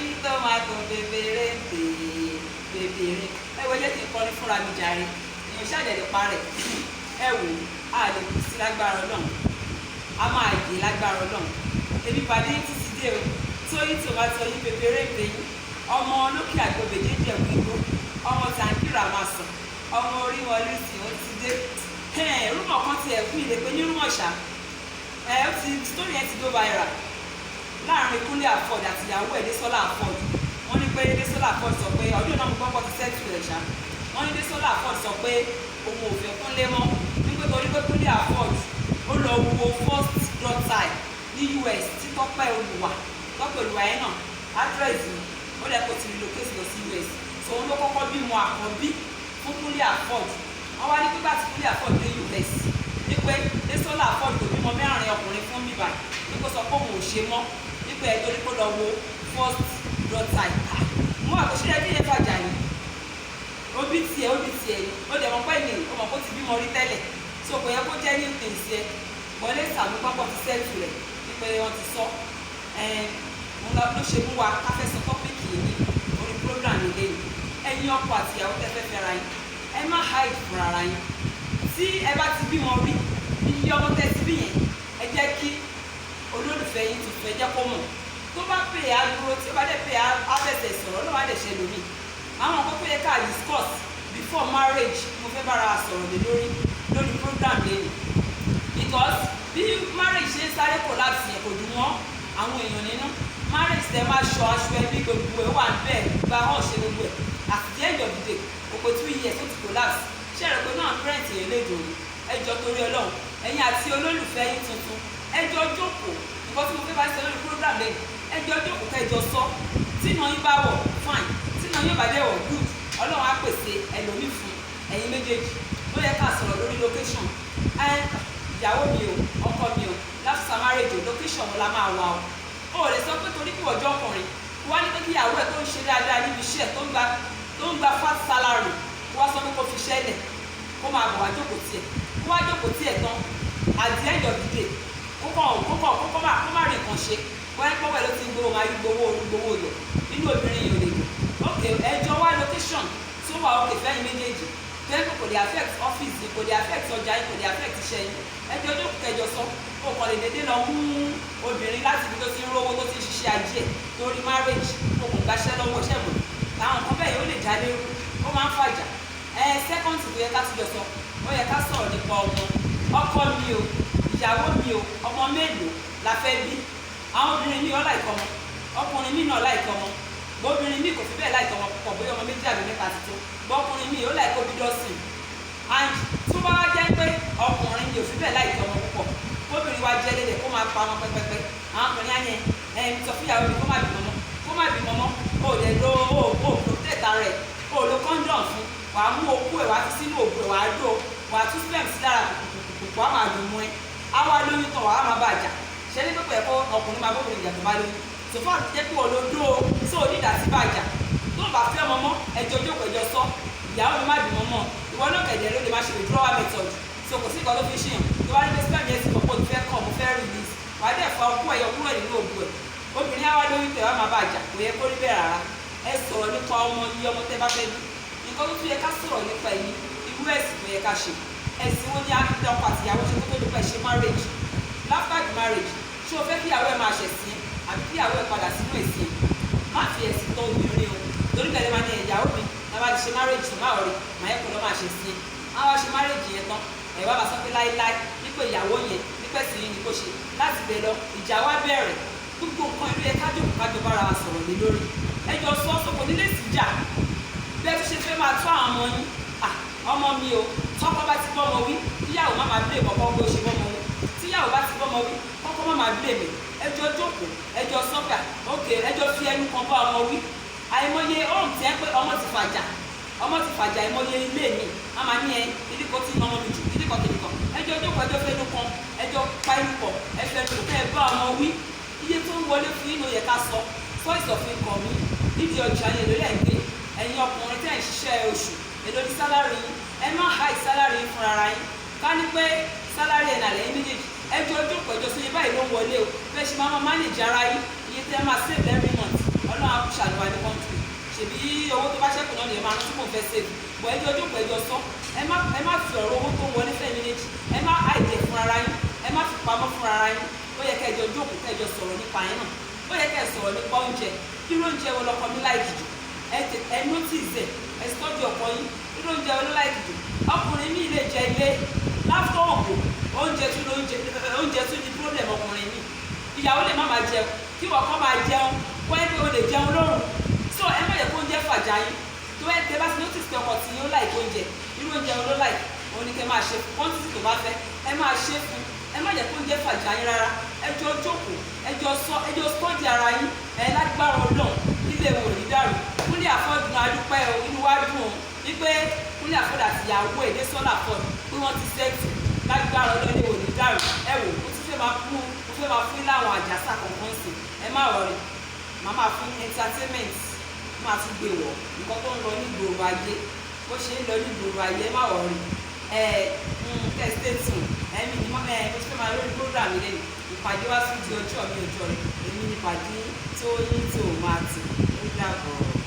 rí tọ́mátò bèbèrè bèbèrè ẹ wo jẹ́ kí n kọrin fúnra mi jàre èèyàn ṣàdẹ̀dẹ̀ parẹ̀ ẹ wò á lè kù sí lágbára Ọlọ́run a máa yè lágbára Ọlọ́run èmi pàdé títí dé o tóyí tòmátò yín bèbèrè bèyí ọmọ olókè àgbègbè jẹjẹ gbogbo ọmọ tàǹkìrà máa sàn ọmọ orí wọlé sí ó ti dé rúmọ kan ti ẹ fún ilé pé ní rúmọ ṣá ó ti story yẹn ti go viral láàrin Kunle Afod àti ìyàwó ẹ̀ Desola Afod wọ́n ní pé Desola Afod sọ pé ọdún náà mo gbọ́pọ̀ ti sẹ́tù rẹ̀ ṣá wọ́n ní Desola Afod sọ pé òun ò fẹ́ Kunle mọ́ nígbà torí pé Kunle Afod ó lọ wo first daughter ní US tí Tọ́pẹ́ Oluwa yẹn náà address ni ó lẹ́ kó ti relocate lọ sí US so òun ló kọ́kọ́ bímọ àkọ́bí fún Kunle Afod wọ́n wá ní pípa tí Kunle Afod dé US ní pé Desola Afod kò bímọ mẹ́rin ọkùnrin fún bíbá ní kó sọ pé òun ò ṣe mọ́ nípa ẹ̀ torí kó lọ wo first daughter mú àkóṣe ẹbí yẹn fàjà ni obi tiẹ̀ ni ó dẹ̀ mọ́ pẹ́ ní o mọ̀ kó ti bímọ rí tẹ́lẹ̀ so kò yẹ kó jẹ́ ní ìpèsè ẹ wọlé sàmú pápọ̀ ti sẹ́ẹ̀tù rẹ̀ nípa wọn ti sọ òun ló ṣe mú wa káfẹ́ sọ tọ́pìkì yìí orí program ilé yìí ẹ̀yin ọkọ àti ìyàwó tẹ́fẹ́ fẹ́ra yín ẹ má hide fún ara yín tí ẹ bá ti bímọ rí iye ọmọ tẹ́ ti bí yẹn ẹ jẹ́ kí olólùfẹ́ yín tó fẹ́ jẹ́ kó mọ̀ tó bá pè é dúró tí ó bá dẹ̀ pè é abẹ́sẹ̀ sọ̀rọ̀ ló wá dẹ̀ ṣe lómi àwọn nǹkan tó yẹ ká discuss before marriage mo fẹ́ bára sọ̀rọ̀ lé lórí program lẹ́yìn because bí marriage ṣe ń sáré collapse yẹn kò dùn wọ́n àwọn èèyàn nínú marriage tẹ máa ṣọ aṣọ ẹbí gbogbo ẹ̀ wà bẹ́ẹ̀ gba hàn ṣe gbogbo ẹ̀ at the end of the day òpó 2 years ó ti collapse ṣé ẹ̀rọ pé náà parent yẹn lè dòrò ẹjọ́ torí Ọlọ́run ẹ̀yin àti olólùfẹ́ yín tuntun ẹjọ́ jókòó nǹkan tí mo fẹ́ bá ṣe lórí program lẹ́yìn ẹjọ́ jókòó kẹjọ sọ tínà yín bá wọ̀ fine tínà yín bá dẹ̀ wọ̀ good Ọlọ́run á pèsè ẹlòmíì fún ẹ̀yin méjèèjì ó yẹ ká sọ̀rọ̀ lórí location ìyàwó mi o ọkọ mi o láfíìsà marriage o location wo la máa wà o lè sọ pé torí kí ọjọ́ ọkùnrin wá ní pé kí ìyàwó ẹ̀ tó ń ṣe dáadáa níbi iṣẹ́ tó ń gba fat salary wá sọ pé kó fi ṣẹlẹ̀ kó máa bọ̀ wá jókòó tiẹ̀ tán at the end of the day kó má rí nǹkan ṣe wọ́n pọ̀ pẹ̀lú tí ń gbowó máa rí gbowó lọ nínú obìnrin yìí ò lè lò ok ẹjọ́ wá location tó wà òkè fẹ́yìn méjèèjì tẹ́lifù kò lè affect ọ́fíìsì kò lè affect ọjà yìí kò lè affect iṣẹ́ yìí ẹjọ́ tó kẹjọ sọ ó kàn lè dédé lọ mú obìnrin láti ibi tó ti ń rówó tó ti ń ṣiṣẹ́ ajé torí marriage ó kò gbaṣẹ́ lọ́wọ́ iṣẹ́ mọ̀ àwọn nǹkan bẹ́ẹ̀ yóò lè já lérú ó máa ń fàjà second tó yẹ ká ti jọ sọ ó yẹ ká sọ̀rọ̀ nípa ọkọ mi o ìyàwó mi o ọmọ mélòó la fẹ́ bí àwọn obìnrin mi ò láìkọ́ ọmọ ọkùnrin mi náà láìkọ́ ọmọ obìnrin mi kò fi bẹ́ẹ̀ láìkọ́ ọmọ púpọ̀ bóyá ọmọ méjì àbí mẹ́ta ti tó ọkùnrin mi ò láìkọ́ bí dọ́sìn and tó bá wá jẹ́ pé ọkùnrin mi ò fi bẹ́ẹ̀ láìkọ́ ọmọ púpọ̀ obìnrin wa jẹ́ lédè kó máa pa ọmọ pẹ́pẹ́pẹ́ àwọn ọkùnrin á yẹn sọ fún ìyàwó mi kó má bímọ mọ́ ó lè lo protect rẹ̀ ó lo condom fún wàá mú okú ẹ̀ wàá fi sínú òògùn ẹ̀ wàá dó wàá tún sperm sí lára kùkùkùkù wàá máa dùn mú ẹ á wá lóyún tán wàá máa bàjá ṣé ní pípẹ́ ẹ̀kọ́ ọkùnrin máa bóbìnrin ìjà tó bá lóyún sòfò àti jẹ́ pé olódó sí onídàá sí bàjá tó ń bá fẹ́ ọmọ mọ́ ẹjọ́ jókòó ẹjọ́ sọ ìyàwó mi má bímọ mọ́ ìwọ náà kẹ̀dẹ̀ ló lè má ṣe withdrawal method so kò sí nǹkan tó fi ṣèyàn tó bá ní pé sperm yẹn ti kọ̀kọ́ ti fẹ́ kàn mo fẹ́ release wàá dẹ̀ fa ọkú ẹ̀yọ kúrò nínú òògùn ẹ̀ obìnrin á wá lóyún tẹ̀ wá máa bàjá kò yẹ kó rí bẹ́ẹ̀ rárá ẹ sọ̀rọ̀ nípa ọmọ iye ọmọ tẹ́ bá fẹ́ bí nǹkan tó tún yẹ ká sọ̀rọ̀ nípa ẹ̀yìn irú ẹ̀sìn tó yẹ ká ṣe ẹ̀sìn wo ni akíndé ọkọ àti ìyàwó ṣe kó tó nípa ẹ̀ṣẹ̀ marriage after the marriage ṣé o fẹ́ kí ìyàwó ẹ̀ máa ṣẹ̀sìn àbí kí ìyàwó ẹ̀ padà sínú ẹ̀sìn má fi ẹ̀sìn tọ́ obìnrin o torí kẹ́lẹ́ máa ní ìyàwó mi náà bá ti ṣe marriage tó máa rí màá ẹ̀kọ́ lọ́ máa ṣẹ̀sìn á wá ṣe marriage yẹn tán ẹ̀ wá bá sọ pé láíláí nípa ìyàwó yẹn nípa ẹ̀sìn yìí ni kò ṣe láti bẹ̀ lọ ìjà wá bẹ̀rẹ̀ gbogbo nǹkan ìlú yẹ kájọ bára wa sọ̀rọ̀ lé lórí ẹjọ́ sọ sọ́kò nílé síjà bẹ́ẹ̀ tó ṣe fẹ́ máa tó àwọn ọmọ yín ọmọ mi o tọ́kọ bá ti bọ́mọ wí tíyàwó má máa blame ọkọ bó ṣe bọ́mọ wí tíyàwó bá ti bọ́mọ wí kọ́kọ́ má máa blame ẹjọ́ jókòó ẹjọ́ sọ́kà òkè ẹjọ́ fi ẹnu kan bá ọmọ wí àìmọye ọ̀hún ti ẹ́ pé ọmọ ti fàjà àìmọye ilé mi a máa ní ẹ ìdíkọ tí ọmọ mi jù ìdíkọ kìnìkan ẹjọ́ jókòó ẹjọ́ fẹ́nu kan ẹjọ́ pa inú pọ̀ ẹfẹ́ tó kẹ́ ẹ bá ọmọ wí iye tó ń wọlé fún inú yẹ ká sọ voice of income mi nídìí ọjà yẹn lórí ẹ̀gbẹ́ ẹ̀yin ọkùnrin tẹ́ ń ṣiṣẹ́ oṣù èlò ní sálárì yín ẹ má hide sálárì yín fúnra ara yín ká ní pé sálárì ẹ̀ nà lẹ́yìn méjèèjì ẹjọ́ ojú pẹ̀jọ́ sí iye báyìí ló ń wọlé o bẹ́ẹ̀ ṣe máa manage ara yín iye tẹ́ máa save every month ọlọ́run kú ṣàlùwà ní kọ́ńtì ṣèbí owó tó bá ṣẹ́kù náà lè máa rántí kò fẹ́ sèkù bọ̀ ẹjọ́ ojú pẹ̀jọ́ sọ ẹ má fi ọ̀rọ̀ owó tó wọlé fẹ́ méjèèjì ẹ má àìjẹ́ fún ara yín ẹ má fi pamọ́ fún ara yín ó yẹ kẹjọ jókòó kẹjọ sọ̀rọ̀ nípa yín náà ó yẹ kẹ sọ̀rọ̀ nípa oúnjẹ irú oúnjẹ wo lọkọ mi láìkì jù ẹ notice ẹ tọ́jú ọkọ yín irú oúnjẹ wo ló láìkì jù ọkùnrin mi lè jẹ ilé láfọ òkú oúnjẹ tún ní problem ọkùnrin mi ìyàwó lè má máa jẹun kí wọ́n kọ́ máa jẹun kó ẹ pé o lè jẹun lórùn so ẹ má yẹ kó oúnjẹ fàjà yín tó ẹ tẹ bá ti notice pé ọkọ tí yín ó láìkì oúnjẹ irú oúnjẹ wo ló láìkì òun ni kẹ máa ṣe fún quantity tó bá fẹ́ ẹ máa ṣe fún ẹ má yẹ kó oúnjẹ fàjà yín rárá ẹjọ́ jókòó ẹjọ́ study ara yín ẹ lágbára Ọlọ́run ilé wo ní dàrú Kunle Afod adúpẹ́ o inú wa dùn o wípé Kunle Afod àti ìyàwó èdè sọ́là Afod pé wọ́n ti sẹ́ẹ̀tì lágbára Ọlọ́run ilé wo ní dàrú ẹ wò ó ti fẹ́ máa fún láwọn àjàsà kankan sí ẹ má rọrí màá máa fún entertainment máa tún gbé wọ̀ nǹkan tó ń lọ ní ìgboro ayé bó ṣe ń lọ ní ìgboro ayé ẹ má rọrí tẹ̀sítẹ̀tùn ẹ̀mí ni mo ti fẹ́ máa lórí program yẹn ìpàdé wá sí di ọjọ́ mi ọjọ́ rẹ̀ èmi nípàdé tó yín tó máa tì ó dàbọ̀.